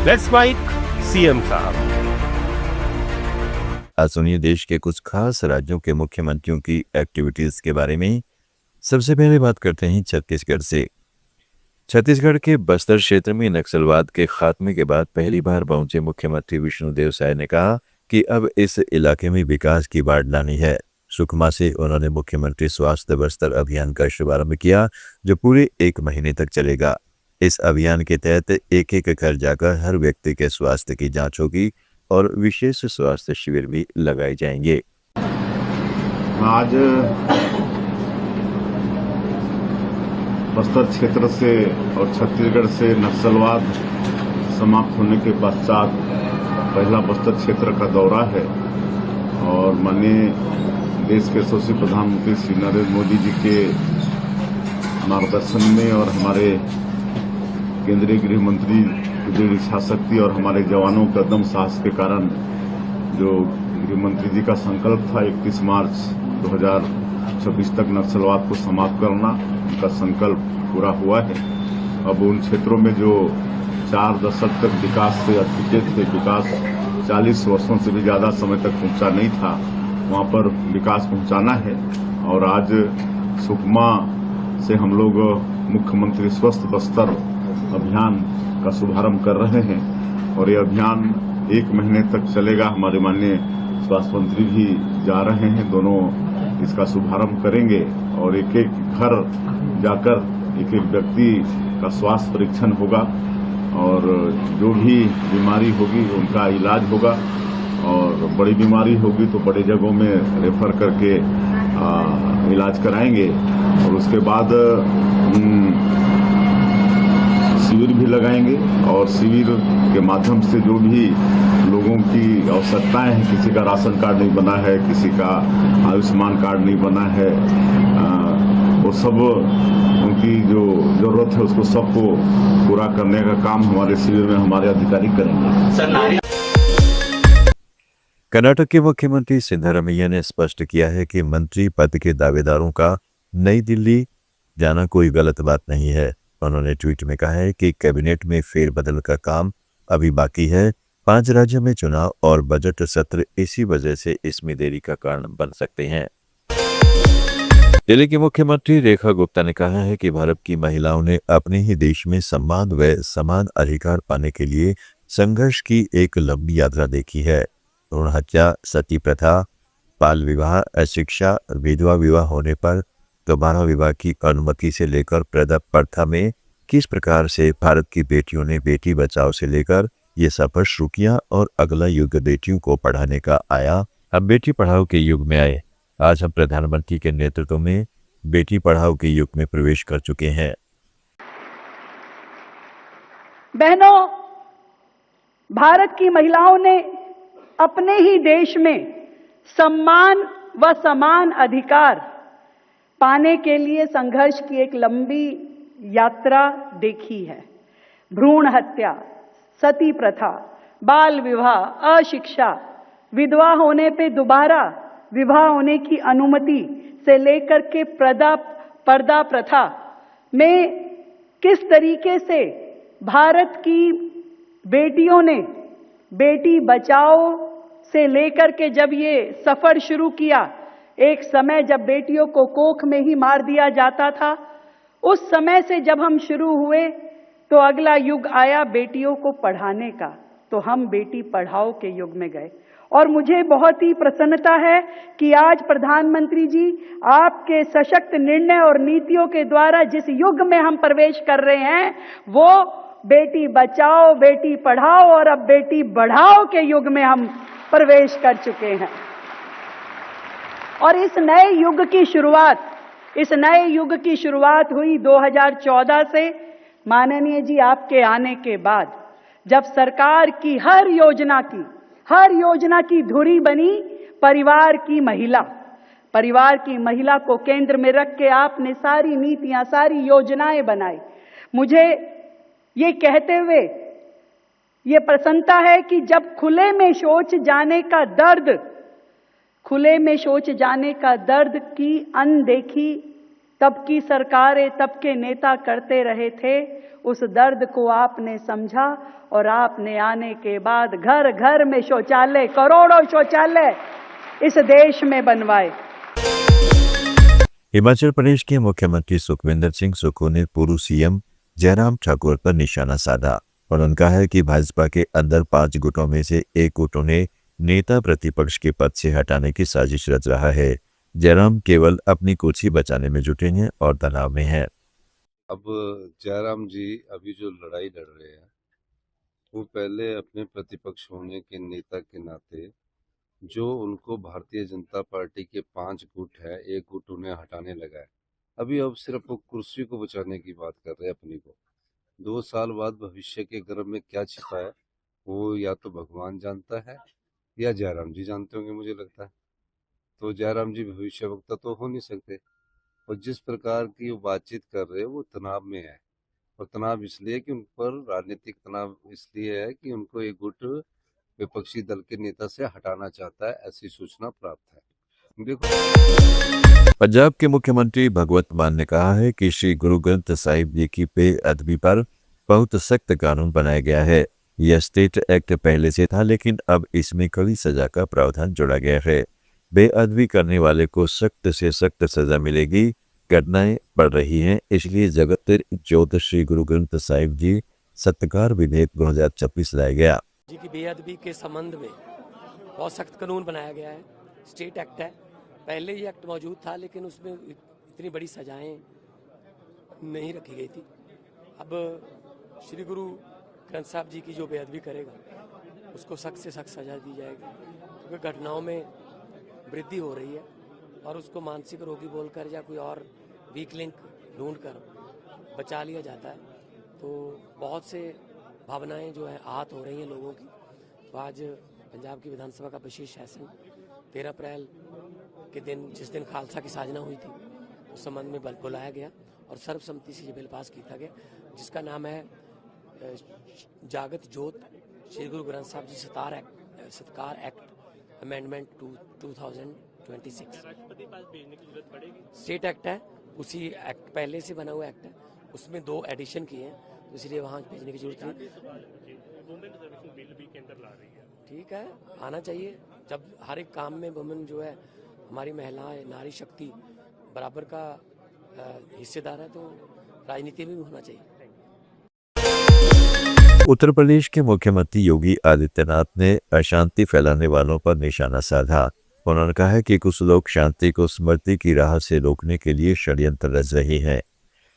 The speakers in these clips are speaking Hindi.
लेट्स माइक सीएम साहब। आज सुनिए देश के कुछ खास राज्यों के मुख्यमंत्रियों की एक्टिविटीज के बारे में। सबसे पहले बात करते हैं छत्तीसगढ़ से। छत्तीसगढ़ के बस्तर क्षेत्र में नक्सलवाद के खात्मे के बाद पहली बार पहुंचे मुख्यमंत्री विष्णुदेव साय ने कहा कि अब इस इलाके में विकास की बाढ़ लानी है। सुकमा से उन्होंने मुख्यमंत्री स्वास्थ्य बस्तर अभियान का शुभारंभ किया, जो पूरे 1 महीने तक चलेगा। इस अभियान के तहत एक एक घर जाकर हर व्यक्ति के स्वास्थ्य की जांच होगी और विशेष स्वास्थ्य शिविर भी लगाए जाएंगे। आज बस्तर क्षेत्र से और छत्तीसगढ़ से नक्सलवाद समाप्त होने के पश्चात पहला बस्तर क्षेत्र का दौरा है और माननीय देश के यशस्वी प्रधानमंत्री श्री नरेंद्र मोदी जी के मार्गदर्शन में और हमारे केंद्रीय गृह मंत्री की दृढ़ इच्छा शक्ति और हमारे जवानों का दम साहस के कारण जो गृह मंत्री जी का संकल्प था 31 मार्च 2026 तक नक्सलवाद को समाप्त करना, उनका संकल्प पूरा हुआ है। अब उन क्षेत्रों में जो 4 दशक तक विकास से अटके थे, विकास 40 वर्षों से भी ज्यादा समय तक पहुंचा नहीं था, वहां पर विकास पहुंचाना है। और आज सुकमा से हम लोग मुख्यमंत्री स्वस्थ बस्तर अभियान का शुभारंभ कर रहे हैं और ये अभियान 1 महीने तक चलेगा। हमारे माननीय स्वास्थ्य मंत्री भी जा रहे हैं, दोनों इसका शुभारंभ करेंगे और एक एक घर जाकर एक एक व्यक्ति का स्वास्थ्य परीक्षण होगा और जो भी बीमारी होगी उनका इलाज होगा और बड़ी बीमारी होगी तो बड़े जगहों में रेफर करके इलाज कराएंगे और उसके बाद शिविर भी लगाएंगे और शिविर के माध्यम से जो भी लोगों की आवश्यकताएं हैं, किसी का राशन कार्ड नहीं बना है, किसी का आयुष्मान कार्ड नहीं बना है, वो सब उनकी जो जरूरत है उसको सबको पूरा करने का काम हमारे शिविर में हमारे अधिकारी करेंगे। कर्नाटक के मुख्यमंत्री सिद्धरामैया ने स्पष्ट किया है कि मंत्री पद के दावेदारों का नई दिल्ली जाना कोई गलत बात नहीं है। उन्होंने ट्वीट में कहा है कि कैबिनेट में फेरबदल का काम अभी बाकी है। 5 राज्यों में चुनाव और बजट सत्र इसी वजह से इसमें देरी का कारण बन सकते हैं। दिल्ली की मुख्यमंत्री रेखा गुप्ता ने कहा है कि भारत की महिलाओं ने अपने ही देश में सम्मान व समान अधिकार पाने के लिए संघर्ष की एक लंबी यात्रा देखी है। भ्रूण हत्या, सती प्रथा, बाल विवाह, अशिक्षा, विधवा विवाह होने पर दोबारा विवाह की अनुमति से लेकर प्रदा प्रथा में किस प्रकार से भारत की बेटियों ने बेटी बचाओ से लेकर ये सफर शुरू किया और अगला युग बेटियों को पढ़ाने का आया। हम बेटी पढ़ाओ के युग में आए। आज हम प्रधानमंत्री के नेतृत्व में बेटी पढ़ाओ के युग में प्रवेश कर चुके हैं। बहनों, भारत की महिलाओं ने अपने ही देश में सम्मान व समान अधिकार पाने के लिए संघर्ष की एक लंबी यात्रा देखी है। भ्रूण हत्या, सती प्रथा, बाल विवाह, अशिक्षा, विधवा होने पे दोबारा विवाह होने की अनुमति से लेकर के पर्दा प्रथा में किस तरीके से भारत की बेटियों ने बेटी बचाओ से लेकर के जब ये सफर शुरू किया, एक समय जब बेटियों को कोख में ही मार दिया जाता था, उस समय से जब हम शुरू हुए तो अगला युग आया बेटियों को पढ़ाने का, तो हम बेटी पढ़ाओ के युग में गए। और मुझे बहुत ही प्रसन्नता है कि आज प्रधानमंत्री जी आपके सशक्त निर्णय और नीतियों के द्वारा जिस युग में हम प्रवेश कर रहे हैं वो बेटी बचाओ, बेटी पढ़ाओ और अब बेटी बढ़ाओ के युग में हम प्रवेश कर चुके हैं। और इस नए युग की शुरुआत हुई 2014 से। माननीय जी आपके आने के बाद जब सरकार की हर योजना की धुरी बनी परिवार की महिला को केंद्र में रख के आपने सारी नीतियां, सारी योजनाएं बनाई। मुझे ये कहते हुए ये प्रसन्नता है कि जब खुले में शौच जाने का दर्द की अनदेखी तब की सरकारें, तब के नेता करते रहे थे, उस दर्द को आपने समझा और आपने आने के बाद घर घर में शौचालय, करोड़ों शौचालय इस देश में बनवाए। हिमाचल प्रदेश के मुख्यमंत्री सुखविंदर सिंह सुक्खू ने पूर्व सीएम जयराम ठाकुर पर निशाना साधा और उन्होंने कहा है कि भाजपा के अंदर 5 गुटों में से एक गुट उन्हें नेता प्रतिपक्ष के पद से हटाने की साजिश रच रहा है। जयराम केवल अपनी कुर्सी बचाने में जुटे हैं और तनाव में हैं। अब जयराम जी अभी जो लड़ाई लड़ रहे हैं वो पहले अपने प्रतिपक्ष होने के नेता के नाते जो उनको भारतीय जनता पार्टी के 5 गुट है, एक गुट उन्हें हटाने लगा है। अभी अब सिर्फ वो कुर्सी को बचाने की बात कर रहे हैं अपनी को। 2 साल बाद भविष्य के गर्भ में क्या छिपा है वो या तो भगवान जानता है या जयराम जी जानते होंगे, मुझे लगता है। तो जयराम जी भविष्यवक्ता तो हो नहीं सकते और जिस प्रकार की वो बातचीत कर रहे हैं वो तनाव में है और तनाव इसलिए कि उन पर राजनीतिक तनाव इसलिए है कि उनको एक गुट विपक्षी दल के नेता से हटाना चाहता है, ऐसी सूचना प्राप्त है। देखो, पंजाब के मुख्यमंत्री भगवंत मान ने कहा है कि श्री गुरु ग्रंथ साहिब जी की बेअदबी पर बहुत सख्त कानून बनाया गया है। यह स्टेट एक्ट पहले से था लेकिन अब इसमें कड़ी सजा का प्रावधान जोड़ा गया है। बेअदबी करने वाले को सख्त से सख्त सजा मिलेगी। घटनाएं बढ़ रही हैं, इसलिए जगत ज्योत श्री गुरु ग्रंथ साहिब जी सत्कार विधेयक 2026 लाया गया। जी की बेअदबी के संबंध में बहुत सख्त कानून बनाया गया है। स्टेट एक्ट है, पहले ये एक्ट मौजूद था लेकिन उसमें इतनी बड़ी सजाएं नहीं रखी गई थी। अब श्री गुरु ग्रंथ साहब जी की जो बेअदबी करेगा उसको सख्त से सख्त सजा दी जाएगी, क्योंकि घटनाओं में वृद्धि हो रही है और उसको मानसिक रोगी बोलकर या कोई और वीक लिंक ढूंढकर बचा लिया जाता है। तो बहुत से भावनाएं जो है आहत हो रही हैं लोगों की। तो आज पंजाब की विधानसभा का विशेष सेशन 13 अप्रैल के दिन, जिस दिन खालसा की साजना हुई थी, उस संबंध में बुलाया गया और सर्वसम्मति से ये बिल पास किया गया, जिसका नाम है जागत ज्योत श्री गुरु ग्रंथ साहब जी सत्कार एक्ट अमेंडमेंट 2026। स्टेट एक्ट है, उसी एक्ट पहले से बना हुआ एक्ट है, उसमें 2 एडिशन किए हैं, तो इसलिए वहाँ भेजने की जरूरत नहीं। ठीक है, आना चाहिए। जब हर एक काम में वुमेन जो है, हमारी महिलाएं, नारी शक्ति बराबर का हिस्सेदार है, तो राजनीति में भी होना चाहिए। उत्तर प्रदेश के मुख्यमंत्री योगी आदित्यनाथ ने अशांति फैलाने वालों पर निशाना साधा। उन्होंने कहा है कि कुछ लोग शांति को स्मृति की राह से रोकने के लिए षड्यंत्र रच रहे हैं।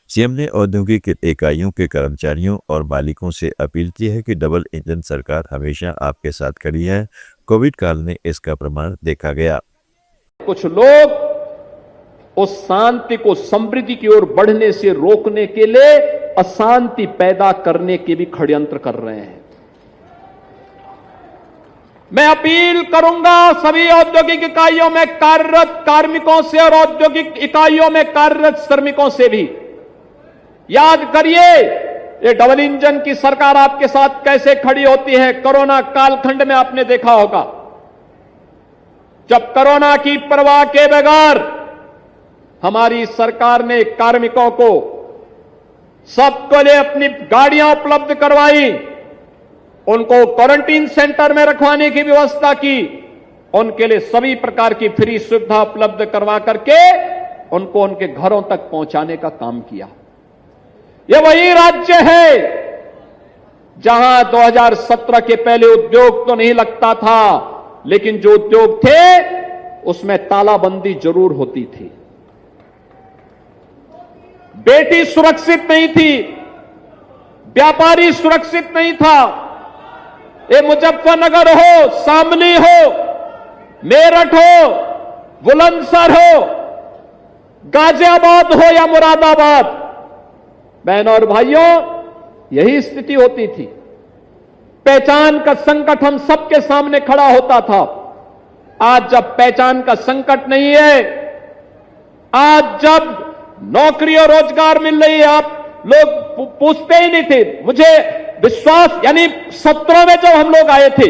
सीएम ने औद्योगिक इकाइयों के कर्मचारियों और मालिकों से अपील की है कि डबल इंजन सरकार हमेशा आपके साथ खड़ी है। कोविड काल में इसका प्रमाण देखा गया। कुछ लोग उस शांति को समृद्धि की ओर बढ़ने से रोकने के लिए अशांति पैदा करने के भी षड्यंत्र कर रहे हैं। मैं अपील करूंगा सभी औद्योगिक इकाइयों में कार्यरत कार्मिकों से और औद्योगिक इकाइयों में कार्यरत श्रमिकों से भी, याद करिए ये डबल इंजन की सरकार आपके साथ कैसे खड़ी होती है। कोरोना कालखंड में आपने देखा होगा, जब कोरोना की परवाह के बगैर हमारी सरकार ने कार्मिकों को सबके लिए अपनी गाड़ियां उपलब्ध करवाई, उनको क्वारंटीन सेंटर में रखवाने की व्यवस्था की, उनके लिए सभी प्रकार की फ्री सुविधा उपलब्ध करवा करके उनको उनके घरों तक पहुंचाने का काम किया। यह वही राज्य है जहां 2017 के पहले उद्योग तो नहीं लगता था, लेकिन जो उद्योग थे उसमें तालाबंदी जरूर होती थी। बेटी सुरक्षित नहीं थी, व्यापारी सुरक्षित नहीं था। ये मुजफ्फरनगर हो, शामली हो, मेरठ हो, बुलंदशहर हो, गाजियाबाद हो या मुरादाबाद, बहनों और भाइयों, यही स्थिति होती थी। पहचान का संकट हम सबके सामने खड़ा होता था। आज जब पहचान का संकट नहीं है, आज जब नौकरी और रोजगार मिल रही है, आप लोग पूछते ही नहीं थे। मुझे विश्वास, यानी 17 में जब हम लोग आए थे,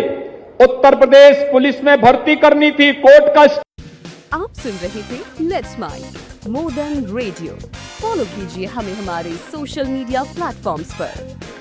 उत्तर प्रदेश पुलिस में भर्ती करनी थी, कोर्ट का। आप सुन रहे थे let's smile. More than radio. Follow कीजिए हमें हमारे सोशल मीडिया प्लेटफॉर्म्स पर।